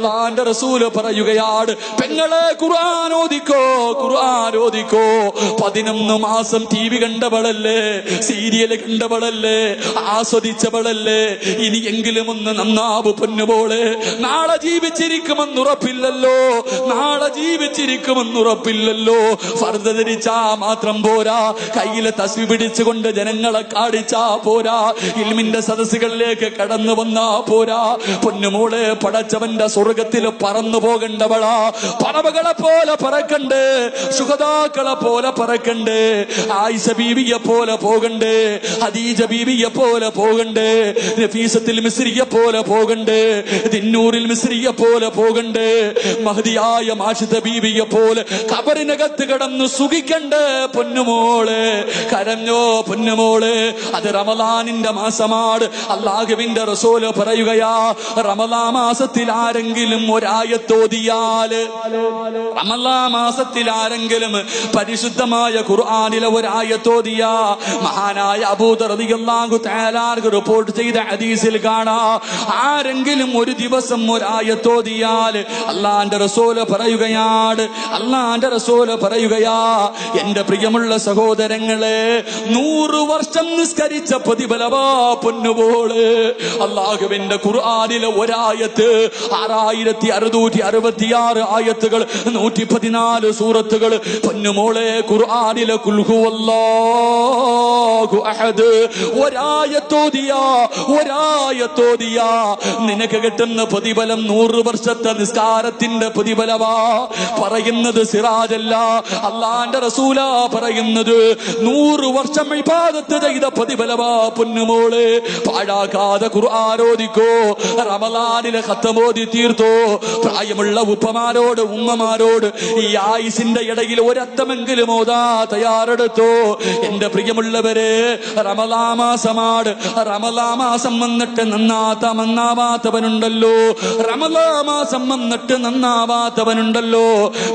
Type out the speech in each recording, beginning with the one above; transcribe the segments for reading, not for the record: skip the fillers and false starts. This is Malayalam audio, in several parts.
അള്ളാന്റെ റസൂല് പറയുകയാണ്, പെങ്ങളെ ഖുർആൻ ഓദിക്കോ, ഖുർആൻ ഓദിക്കോ. 11 മാസം TV കണ്ടവളല്ലേ, സീരിയല് കണ്ടവളല്ലേ, ആസ്വദിച്ചവളല്ലേ, ഇനിയെങ്കിലും ഒന്ന് നന്നാവ് പൊന്നുപോലെ. നാളെ ജീവിച്ചിരിക്കുമെന്നുറപ്പില്ലല്ലോ, നാളെ ജീവിച്ചിരിക്കുമെന്നുറപ്പില്ലല്ലോ. ഫർദ് ധരിച്ചാ മാത്രം പോരാ, കയ്യിലെ തസ്ബീഹ് പിടിച്ചുകൊണ്ട് ജനങ്ങളെ കാണിച്ചാ പോരാ, ഇൽമിന്റെ സദസ്സുകളിലേക്ക് കടന്നു വന്നാ പോരാ. പൊന്നുമോളെ, പടച്ചവന്റെ സ്വർഗത്തിൽ പറന്നു പോകേണ്ടവളാ. പറവകളെ പോലെ പറക്കണ്ടേ, ശുഹദാക്കളെ പോലെ പറക്കണ്ടേ, ആയിഷ ബീവിയെ പോലെ പോകണ്ടേ, ഖദീജ ബീവിയെ പോലെ പോകണ്ടേ, നഫീസത്തുൽ മിസ്രിയെ പോലെ പോകണ്ടേ, ദിന്നൂറിൽ മിസ്രിയെ പോലെ പോകണ്ടേ, മഹദിയായ മാഷിദ ബീവിയെ പോലെ ഖബറിനകത്ത് കിടന്ന് സുഖിക്കണ്ടേ. പൊന്നുമോളെ, കരഞ്ഞോ പൊന്നുമോളെ. അത് റമളാനിന്റെ മാസമാണ്. അല്ലാഹുവിന്റെ റസൂല് പറയുകയാ, റമളാൻ മാസത്തിൽ ആരെങ്കിലും ഒരായത്തോതിയാല്, റമളാൻ മാസത്തിൽ ആരെങ്കിലും പരിശുദ്ധമായ ഖുർആനിലെ ഒരായത്തോതിയാ, മഹാനായ അബൂദർ റളിയല്ലാഹു തആല റിപ്പോർട്ട് ചെയ്ത ഹദീസിൽ കാണാ, ആരെങ്കിലും ഒരു ദിവസം ഒരായത്തോതിയാൽ അല്ലാഹുവിന്റെ റസൂല് പറയുകയാണ്, അല്ലാഹുവിന്റെ റസൂല് പറയുകയാ, എന്റെ പ്രിയമുള്ള സഹോദരങ്ങളെ, 100 വർഷം നിസ്കരിച്ച പ്രതിഫലമാ പൊന്നുപോലെ. അല്ലാഹുവിന്റെ ഖുർആനിലെ ഒരായത്ത് 6666 ആയത്തുകൾ, 114 സൂറത്തുകൾ. പൊന്നുമോളെ, ഖുർആനിലെ ഖുൽ ഹുവല്ലാഹു അഹദ് ഒരായത്തോദിയാ നിനക്ക് കിട്ടുന്ന പ്രതിഫലം 100 വർഷത്തെ നിസ്കാരത്തിന്റെ പ്രതിഫലമാ. പറയുന്നത് സിറാജല്ല, അല്ലാഹുവിന്റെ റസൂലാ പറയുന്നത്. 100 വർഷം ഇബാദത്ത് ചെയ്ത പ്രതിഫലമാ പൊന്നുമോളെ. പാഴാക്കാതെ ഖുർആൻ ഓദിക്കോ, റമളാനിലെ ഖത്ം ഓതി തീർത്തോ. പ്രായമുള്ള ഉപ്പമാരോട് ഉമ്മമാരോട് ഈ ആയുസിന്റെ ഇടയിൽ ഒരത്തമെങ്കിലും ഓതാ തയ്യാറെടുത്തോ. എന്റെ പ്രിയമുള്ളവരെ, റമളാൻ മാസമാണ്. റമളാൻ മാസം വന്നിട്ട് നന്നാവാത്തവനുണ്ടല്ലോ, റമളാൻ മാസം വന്നിട്ട് നന്നാവാത്തവനുണ്ടല്ലോ.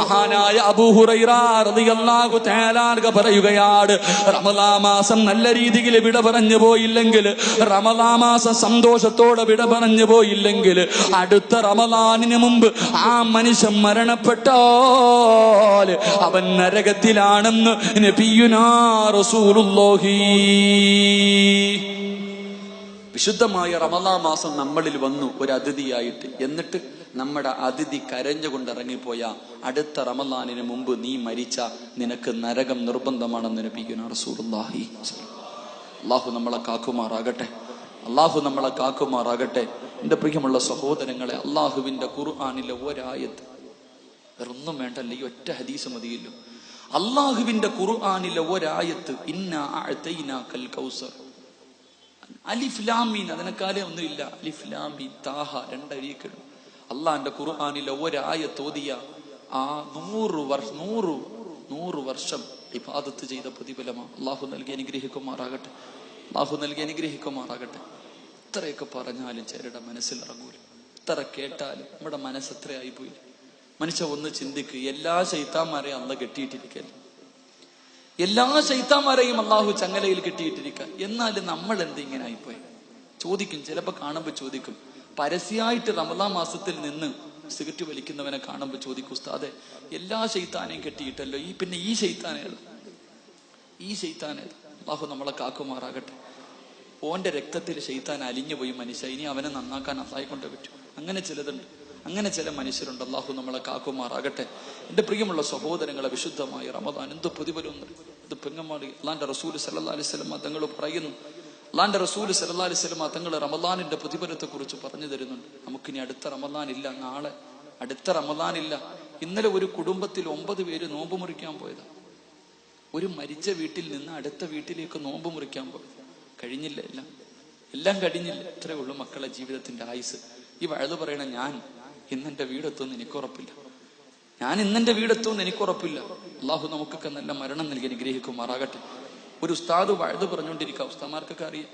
മഹാനായ അബൂ ഹുറൈറ റളിയല്ലാഹു തആല പറയുകയാണ്, റമളാൻ മാസം നല്ല രീതിയിൽ വിട പറഞ്ഞു പോയില്ലെങ്കിൽ, റമളാൻ മാസം സന്തോഷത്തോടെ വിട പറഞ്ഞു പോയില്ലെങ്കിൽ, അടുത്ത റമളാനിന് മുമ്പ് ആ മനുഷ്യൻ മരണപ്പെട്ടാൽ അവൻ നരകത്തിലാണെന്ന് നബിയുനാ റസൂലുള്ളാഹി. വിശുദ്ധമായ റമളാൻ മാസം നമ്മളിൽ വന്നു ഒരു അതിഥിയായിട്ട്. എന്നിട്ട് നമ്മുടെ അതിഥി കരഞ്ഞുകൊണ്ട് ഇറങ്ങിപ്പോയ അടുത്ത റമളാനിന് മുമ്പ് നീ മരിച്ച നിനക്ക് നരകം നിർബന്ധമാണെന്ന് നബിയുനാ റസൂലുള്ളാഹി. അല്ലാഹു നമ്മളെ കാക്കുമാറാകട്ടെ, അല്ലാഹു നമ്മളെ കാക്കുമാറാകട്ടെ. എന്റെ പ്രിയമുള്ള സഹോദരങ്ങളെ, അല്ലാഹുവിന്റെ ഖുർആനിലെ ഒരായത്ത്, വേറൊന്നും വേണ്ടല്ല, ഈ ഒറ്റ ഹദീസ് മതിയല്ലോ. അല്ലാഹുവിന്റെ ഖുർആനിലെ ഒരായത്ത്, ഇന്നാ അഅതൈനാകൽ കൗസർ, അലിഫ് ലാം മീൻ, അതിനെക്കാലേ ഒന്നുമില്ല. അലിഫ് ലാം മീൻ താഹ, 2 അരിയക്കളും. അള്ളാന്റെ ഖുർആനിലെ ഒരായത്ത് ഓതിയ ആ 100 വർഷം ഇബാദത്ത് ചെയ്ത പ്രതിഫലമാ. അള്ളാഹു നൽകി അനുഗ്രഹിക്കുമാറാകട്ടെ, അള്ളാഹു നൽകി അനുഗ്രഹിക്കുമാറാകട്ടെ. ഇത്രയൊക്കെ പറഞ്ഞാലും ചിലരുടെ മനസ്സിലിറങ്ങൂല, ഇത്ര കേട്ടാലും നമ്മുടെ മനസ്സ് എത്രയായി പോയി. മനുഷ്യ ഒന്ന് ചിന്തിക്കുക, എല്ലാ ശൈത്താന്മാരെയും അള്ള കെട്ടിയിട്ടിരിക്കല്ലേ, എല്ലാ ശൈത്താന്മാരെയും അള്ളാഹു ചങ്ങലയിൽ കെട്ടിയിട്ടിരിക്കുക. എന്നാലും നമ്മൾ എന്തിങ്ങനെ ആയിപ്പോയി ചോദിക്കും. ചിലപ്പോ കാണുമ്പോ ചോദിക്കും, പരസ്യമായിട്ട് റമളാൻ മാസത്തിൽ നിന്ന് സിഗരറ്റ് വലിക്കുന്നവനെ കാണുമ്പോ ചോദിക്കും, ഉസ്താദെ എല്ലാ ശൈത്താനെയും കെട്ടിയിട്ടല്ലോ, പിന്നെ ഈ ശൈത്താനേതാ? അള്ളാഹു നമ്മളെ കാക്കുമാറാകട്ടെ. ഓന്റെ രക്തത്തിൽ ശൈത്താൻ അലിഞ്ഞു പോയി മനുഷ്യ, ഇനി അവനെ നന്നാക്കാൻ അള്ളാഹെ കൊണ്ട് പറ്റും. അങ്ങനെ ചിലതുണ്ട്, അങ്ങനെ ചില മനുഷ്യരുണ്ട്. അള്ളാഹു നമ്മളെ കാക്കുമാറാകട്ടെ. എന്റെ പ്രിയമുള്ള സഹോദരങ്ങളെ, വിശുദ്ധമായ റമദാൻ എന്ത് പ്രതിഫലം, ഇത് പെങ്ങന്മാർ. അള്ളാന്റെ റസൂൽ സല്ലല്ലാഹു അലൈഹി വസല്ലം തങ്ങൾ പറയുന്നു, അള്ളാന്റെ റസൂൽ സല്ലല്ലാഹു അലൈഹി വസല്ലം തങ്ങൾ റമദാനിന്റെ പ്രതിഫലത്തെ കുറിച്ച് പറഞ്ഞു തരുന്നുണ്ട്. നമുക്കിനി അടുത്ത റമദാൻ ഇല്ല, നാളെ അടുത്ത റമദാൻ ഇല്ല. ഇന്നലെ ഒരു കുടുംബത്തിൽ 9 പേര് നോമ്പ് മുറിക്കാൻ പോയതാ. ഒരു മരിച്ച വീട്ടിൽ നിന്ന് അടുത്ത വീട്ടിലേക്ക് നോമ്പ് മുറിക്കാൻ പോയത്. കഴിഞ്ഞില്ല, എല്ലാം കഴിഞ്ഞില്ല. ഇത്രയേ ഉള്ളൂ മക്കളെ ജീവിതത്തിന്റെ ആയുസ്. ഈ വഴുത് പറയണ, ഞാൻ ഇന്നെന്റെ വീടെത്തുമെന്ന് എനിക്കുറപ്പില്ല, അള്ളാഹു നമുക്കൊക്കെ നല്ല മരണം നൽകി അനുഗ്രഹിക്കുമാറാകട്ടെ. ഒരു ഉസ്താദ് വഴുത് പറഞ്ഞുകൊണ്ടിരിക്കുക, ഉസ്താദ്മാർക്കൊക്കെ അറിയാം.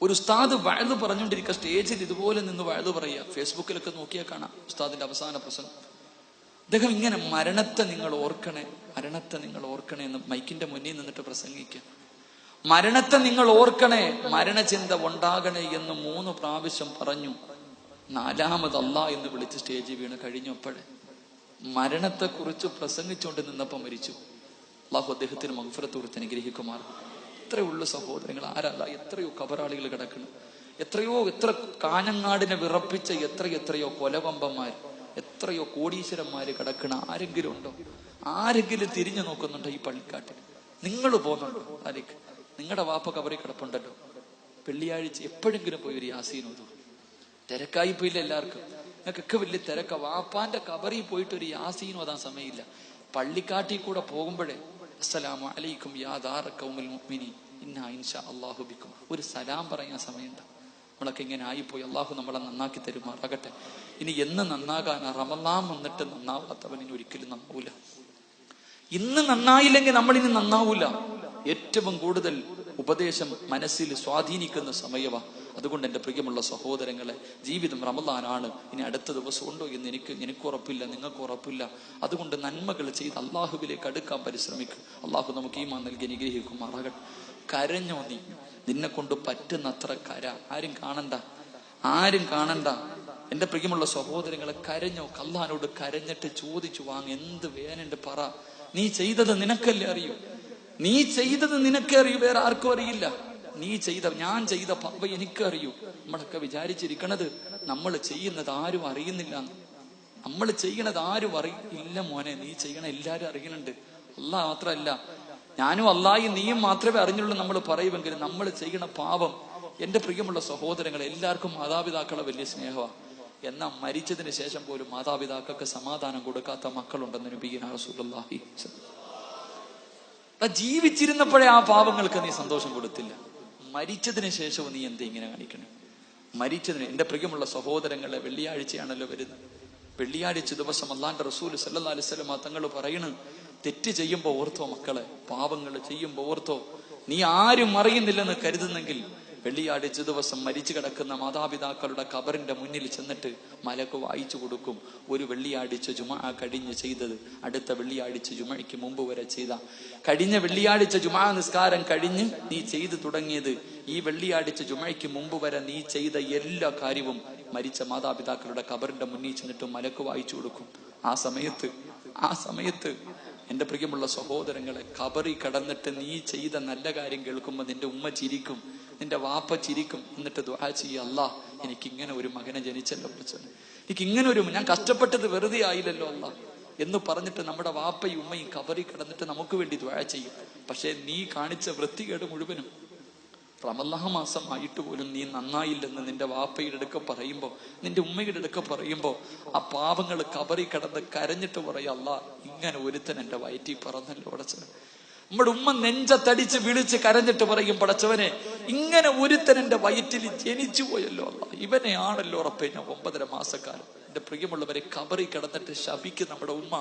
ഒരു ഉസ്താദ് വഴുത് പറഞ്ഞുകൊണ്ടിരിക്കുക, സ്റ്റേജിൽ ഇതുപോലെ നിന്ന് വഴുത് പറയുക. ഫേസ്ബുക്കിലൊക്കെ നോക്കിയാൽ കാണാം ഉസ്താദിന്റെ അവസാന പ്രസംഗം. അദ്ദേഹം ഇങ്ങനെ മരണത്തെ നിങ്ങൾ ഓർക്കണേ എന്ന് മൈക്കിന്റെ മുന്നിൽ നിന്നിട്ട് പ്രസംഗിക്കുക. മരണത്തെ നിങ്ങൾ ഓർക്കണേ, മരണചിന്ത ഉണ്ടാകണേ എന്ന് 3 പ്രാവശ്യം പറഞ്ഞു. 4ാമത് അല്ലാ എന്ന് വിളിച്ച് സ്റ്റേജിൽ വീണ് കഴിഞ്ഞപ്പോഴേ മരണത്തെക്കുറിച്ച് പ്രസംഗിച്ചുകൊണ്ട് നിന്നപ്പോൾ മരിച്ചു. അള്ളാഹു അദ്ദേഹത്തിന് മഗ്ഫിറത്ത് കൊടുത്ത് അനുഗ്രഹിക്കുമാർ. എത്രയേ ഉള്ളു സഹോദരങ്ങൾ, ആരല്ല, എത്രയോ കബറാളികൾ കിടക്കണം, എത്ര കാഞ്ഞങ്ങാടിനെ വിറപ്പിച്ച എത്രയോ കൊലവമ്പന്മാർ, എത്രയോ കോടീശ്വരന്മാര് കിടക്കണ ആരെങ്കിലും ഉണ്ടോ? ആരെങ്കിലും തിരിഞ്ഞു നോക്കുന്നുണ്ടോ ഈ പള്ളിക്കാട്ടിൽ? നിങ്ങൾ പോകുന്നുണ്ടോ? ആരേക്ക് നിങ്ങളുടെ വാപ്പ കബറി കിടപ്പുണ്ടല്ലോ, വെള്ളിയാഴ്ച എപ്പോഴെങ്കിലും പോയി ഒരു യാസീൻ ഓതു. തിരക്കായി പോയില്ല എല്ലാവർക്കും, നിങ്ങൾക്കൊക്കെ വലിയ തിരക്ക. വാപ്പാന്റെ കബറിൽ പോയിട്ട് ഒരു യാസീൻ ഓതാൻ സമയമില്ല. പള്ളിക്കാട്ടിൽ കൂടെ പോകുമ്പോഴേ അസ്സലാമു അലൈക്കും യാ ദാറ ഖൗമുൽ മുഅ്മിനീൻ ഇന്നാ ഇൻഷാ അല്ലാഹു ബിക്കും ഒരു സലാം പറയാൻ സമയമുണ്ട്. നമ്മളൊക്കെ ഇങ്ങനെ ആയിപ്പോയി. അള്ളാഹു നമ്മളെ നന്നാക്കി തരുമാറാകട്ടെ. ഇനി എന്ന് നന്നാകാനാ? റമളാൻ വന്നിട്ട് നന്നാവാത്തവൻ ഇനി ഒരിക്കലും നന്നാവൂല. ഇന്ന് നന്നായില്ലെങ്കിൽ നമ്മളിനി നന്നാവൂല. ഏറ്റവും കൂടുതൽ ഉപദേശം മനസ്സിൽ സ്വാധീനിക്കുന്ന സമയവാ. അതുകൊണ്ട് എൻ്റെ പ്രിയമുള്ള സഹോദരങ്ങളെ, ജീവിതം റമളാനാണ്. ഇനി അടുത്ത ദിവസം ഉണ്ടോ എന്ന് എനിക്ക് ഉറപ്പില്ല, നിങ്ങൾക്ക് ഉറപ്പില്ല. അതുകൊണ്ട് നന്മകൾ ചെയ്ത് അള്ളാഹുവിലേക്ക് അടുക്കാൻ പരിശ്രമിക്കും. അള്ളാഹു നമുക്ക് ഈമാൻ നൽകി അനുഗ്രഹിക്കുമാറാകട്ടെ. കരഞ്ഞോ നീ? നിന്നെ കൊണ്ട് പറ്റുന്നത്ര കര. ആരും കാണണ്ട. എൻ്റെ പ്രിയമുള്ള സഹോദരങ്ങളെ, കരഞ്ഞോ? അല്ലാഹുവോട് കരഞ്ഞിട്ട് ചോദിച്ചു വാങ്ങ. എന്ത് വേനുണ്ട് പറ. നീ ചെയ്തത് നിനക്കല്ലേ അറിയൂ. നീ ചെയ്തത് നിനക്കേ അറിയൂ, വേറെ ആർക്കും അറിയില്ല. ഞാൻ ചെയ്ത പാപ എനിക്കറിയൂ. നമ്മളൊക്കെ വിചാരിച്ചിരിക്കണത് നമ്മൾ ചെയ്യുന്നത് ആരും അറിയുന്നില്ല. നമ്മൾ ചെയ്യണത് ആരും അറിയില്ല മോനെ. നീ ചെയ്യണ എല്ലാരും അറിയണുണ്ട്. അല്ലാഹ് മാത്രമല്ല, ഞാനും അല്ലാഹും നീയും മാത്രമേ അറിഞ്ഞുള്ളൂ നമ്മൾ പറയുമെങ്കിലും നമ്മൾ ചെയ്യണ പാപം, എൻ്റെ പ്രിയമുള്ള സഹോദരങ്ങളെ, എല്ലാവർക്കും മാതാപിതാക്കളെ വലിയ സ്നേഹമാണ്. എന്നാൽ മരിച്ചതിന് ശേഷം പോലും മാതാപിതാക്കൾക്ക് സമാധാനം കൊടുക്കാത്ത മക്കളുണ്ടെന്ന് നബിയുനാ റസൂലുള്ളാഹി. ജീവിച്ചിരുന്നപ്പോഴേ ആ പാവങ്ങൾക്ക് നീ സന്തോഷം കൊടുത്തില്ല, മരിച്ചതിന് ശേഷവും നീ എന്താ ഇങ്ങനെ കാണിക്കണേ? എൻ്റെ പ്രിയമുള്ള സഹോദരങ്ങളെ, വെള്ളിയാഴ്ചയാണല്ലോ വരുന്നത്. വെള്ളിയാഴ്ച ദിവസം അല്ലാഹുവിന്റെ റസൂൽ സല്ലല്ലാഹു അലൈഹി വസല്ലം തങ്ങൾ പറയണ്, തെറ്റ് ചെയ്യുമ്പോ ഓർത്തോ മക്കളെ, പാവങ്ങൾ ചെയ്യുമ്പോ ഓർത്തോ. നീ ആരും അറിയുന്നില്ലെന്ന് കരുതുന്നെങ്കിൽ വെള്ളിയാഴ്ച ദിവസം മരിച്ചു കിടക്കുന്ന മാതാപിതാക്കളുടെ ഖബറിന്റെ മുന്നിൽ ചെന്നിട്ട് മലക്ക് വായിച്ചു കൊടുക്കും. ഒരു വെള്ളിയാഴ്ച ജുമഅ കഴിഞ്ഞ് ചെയ്തത് അടുത്ത വെള്ളിയാഴ്ച ജുമഅയ്ക്ക് മുമ്പ് വരെ ചെയ്ത, കഴിഞ്ഞ വെള്ളിയാഴ്ച ജുമഅ നിസ്കാരം കഴിഞ്ഞ് നീ ചെയ്തു തുടങ്ങിയത് ഈ വെള്ളിയാഴ്ച ജുമഅയ്ക്ക് മുമ്പ് വരെ നീ ചെയ്ത എല്ലാ കാര്യവും മരിച്ച മാതാപിതാക്കളുടെ ഖബറിന്റെ മുന്നിൽ ചെന്നിട്ട് മലക്ക് വായിച്ചു കൊടുക്കും. ആ സമയത്ത് എൻ്റെ പ്രിയമുള്ള സഹോദരങ്ങളെ, ഖബറിൽ കിടന്നിട്ട് നീ ചെയ്ത നല്ല കാര്യം കേൾക്കുമ്പോൾ നിന്റെ ഉമ്മ ചിരിക്കും, നിന്റെ വാപ്പ ചിരിക്കും. എന്നിട്ട് ദുആ ചെയ്യുക, അല്ലാഹ് എനിക്കിങ്ങനെ ഒരു മകനെ ജനിച്ചല്ലോ പടച്ചോനെ, എനിക്കിങ്ങനെ ഞാൻ കഷ്ടപ്പെട്ടത് വെറുതെ ആയില്ലല്ലോ അല്ലാഹ് എന്ന് പറഞ്ഞിട്ട് നമ്മുടെ വാപ്പയും ഉമ്മയും ഖബറിൽ കിടന്നിട്ട് നമുക്ക് വേണ്ടി ദുആ ചെയ്യും. പക്ഷെ നീ കാണിച്ച വൃത്തികേട് മുഴുവനും റമളാൻ മാസം ആയിട്ട് പോലും നീ നന്നായില്ലെന്ന് നിന്റെ വാപ്പയുടെ അടുക്ക പറയുമ്പോ, നിന്റെ ഉമ്മയുടെ അടുക്ക പറയുമ്പോ, ആ പാവങ്ങൾ ഖബറിൽ കിടന്ന് കരഞ്ഞിട്ട് പറയും, അല്ലാഹ് ഇങ്ങനെ ഒരുത്തൻ എന്റെ വയറ്റിൽ പറന്നല്ലോ പടച്ചവനെ. നമ്മുടെ ഉമ്മ നെഞ്ചത്തടിച്ച് വിളിച്ച് കരഞ്ഞിട്ട് പറയും, പടച്ചവനെ ഇങ്ങനെ ഒരുത്തൻ എന്റെ വയറ്റിൽ ജനിച്ചു പോയല്ലോ അല്ലാഹ്, ഇവനെയാണല്ലോ ഉറപ്പേ ഞാൻ 9.5 മാസക്കാലം. എന്റെ പ്രിയമുള്ളവരെ, ഖബറിൽ കിടന്നിട്ട് ശപിക്കും നമ്മുടെ ഉമ്മ,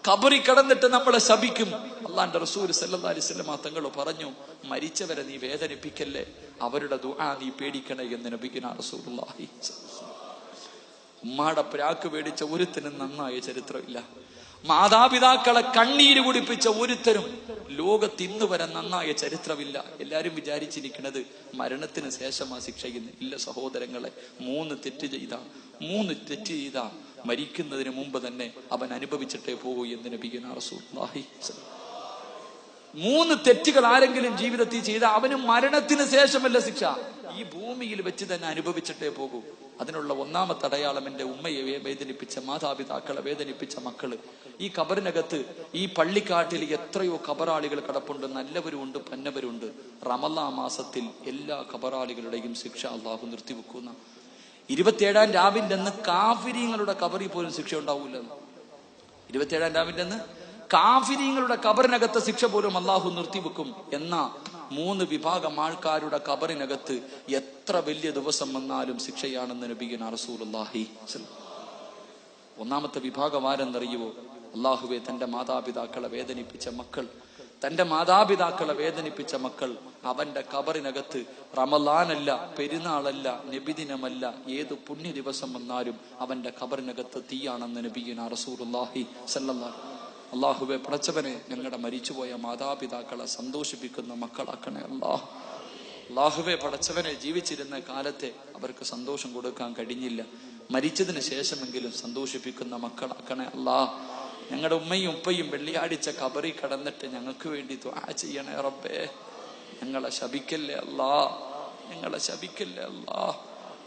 ഖബറിൽ കിടന്നിട്ട് നമ്മളെ ശപിക്കും. അല്ലാഹുവിന്റെ റസൂൽ സല്ലല്ലാഹു അലൈഹി വസല്ലം തങ്ങൾ പറഞ്ഞു, മരിച്ചവരെ നീ വേദനിപ്പിക്കല്ലേ, അവരുടെ ദുആ നീ പേടിക്കണേ എന്ന് നബിയുനാ റസൂലുള്ളാഹി. ഉമ്മാടെ പ്രാക്ക് പേടിച്ച ഒരുത്തനും നന്നായ ചരിത്രമില്ല. മാതാപിതാക്കളെ കണ്ണീര് കുടിപ്പിച്ച ഒരുത്തരും ലോകത്ത് ഇന്ന് വരെ നന്നായ ചരിത്രമില്ല. എല്ലാരും വിചാരിച്ചിരിക്കുന്നത് മരണത്തിന് ശേഷമാ ശിക്ഷയുന്നു. ഇല്ല സഹോദരങ്ങളെ, 3 തെറ്റ് ചെയ്താ മരിക്കുന്നതിന് മുമ്പ് തന്നെ അവൻ അനുഭവിച്ചിട്ടേ പോകൂ എന്ന് നബിയുനാ റസൂലുള്ളാഹി. 3 തെറ്റുകൾ ആരെങ്കിലും ജീവിതത്തിൽ ചെയ്ത അവന് മരണത്തിന് ശേഷമല്ല ശിക്ഷ, ഈ ഭൂമിയിൽ വെച്ച് തന്നെ അനുഭവിച്ചിട്ടേ പോകൂ. അതിനുള്ള ഒന്നാമത്തെ അടയാളം, എൻ്റെ ഉമ്മയെ വേദനിപ്പിച്ച മാതാപിതാക്കളെ വേദനിപ്പിച്ച മക്കള്. ഈ ഖബറിനകത്ത്, ഈ പള്ളിക്കാട്ടിൽ എത്രയോ ഖബറാളികൾ കിടപ്പുണ്ട്, നല്ലവരുമുണ്ട് പന്നവരുണ്ട്. റമളാൻ മാസത്തിൽ എല്ലാ ഖബറാളികളുടെയും ശിക്ഷ അള്ളാഹു നിർത്തിവെക്കുന്ന 27-ാം രാവിന്റെ അന്ന് കാഫിരീങ്ങളുടെ ഖബറിൽ പോലും ശിക്ഷ ഉണ്ടാവൂല. 27-ാം രാവിന്റെ അന്ന് കാഫിരീങ്ങളുടെ ഖബറിനകത്ത് ശിക്ഷ പോലും അള്ളാഹു നിർത്തിവെക്കും. എന്നാ 3 വിഭാഗം ആൾക്കാരുടെ ഖബറിനകത്ത് എത്ര വലിയ ദിവസം വന്നാലും ശിക്ഷയാണെന്ന് നബിയുനാ റസൂലുള്ളാഹി. ഒന്നാമത്തെ വിഭാഗം ആരെന്നറിയുവോ? അള്ളാഹുവെ, തന്റെ മാതാപിതാക്കളെ വേദനിപ്പിച്ച മക്കൾ, അവന്റെ ഖബറിനകത്ത് റമളാനല്ല, പെരുന്നാളല്ല, നബിദിനമല്ല, ഏത് പുണ്യ ദിവസം വന്നാലും അവന്റെ ഖബറിനകത്ത് തീയാണെന്ന് നബിയുനാ റസൂലുള്ളാഹി സല്ലല്ലാഹു. അള്ളാഹുവെ, പടച്ചവനെ, ഞങ്ങളുടെ മരിച്ചുപോയ മാതാപിതാക്കളെ സന്തോഷിപ്പിക്കുന്ന മക്കളാക്കണേ അല്ലാഹ്. അല്ലാഹുവേ പടച്ചവനെ, ജീവിച്ചിരുന്ന കാലത്തെ അവർക്ക് സന്തോഷം കൊടുക്കാൻ കഴിഞ്ഞില്ല, മരിച്ചതിന് ശേഷമെങ്കിലും സന്തോഷിപ്പിക്കുന്ന മക്കളാക്കണേ അല്ലാ. ഞങ്ങളുടെ ഉമ്മയും ഉപ്പയും വെള്ളിയാഴ്ച ഖബറിൽ കടന്നിട്ട് ഞങ്ങൾക്ക് വേണ്ടി ദുആ ചെയ്യണേ റബ്ബേ. ഞങ്ങളെ ശപിക്കല്ലേ അല്ലാ, ഞങ്ങളെ ശപിക്കല്ലേ അല്ലാ.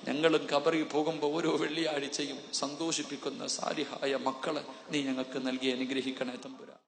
ഞങ്ങളും ഖബറിൽ പോകുമ്പോൾ ഓരോ വെള്ളിയാഴ്ചയും സന്തോഷിപ്പിക്കുന്ന സാലിഹായ മക്കളെ നീ ഞങ്ങൾക്ക് നൽകി അനുഗ്രഹിക്കണേ തമ്പുരാൻ.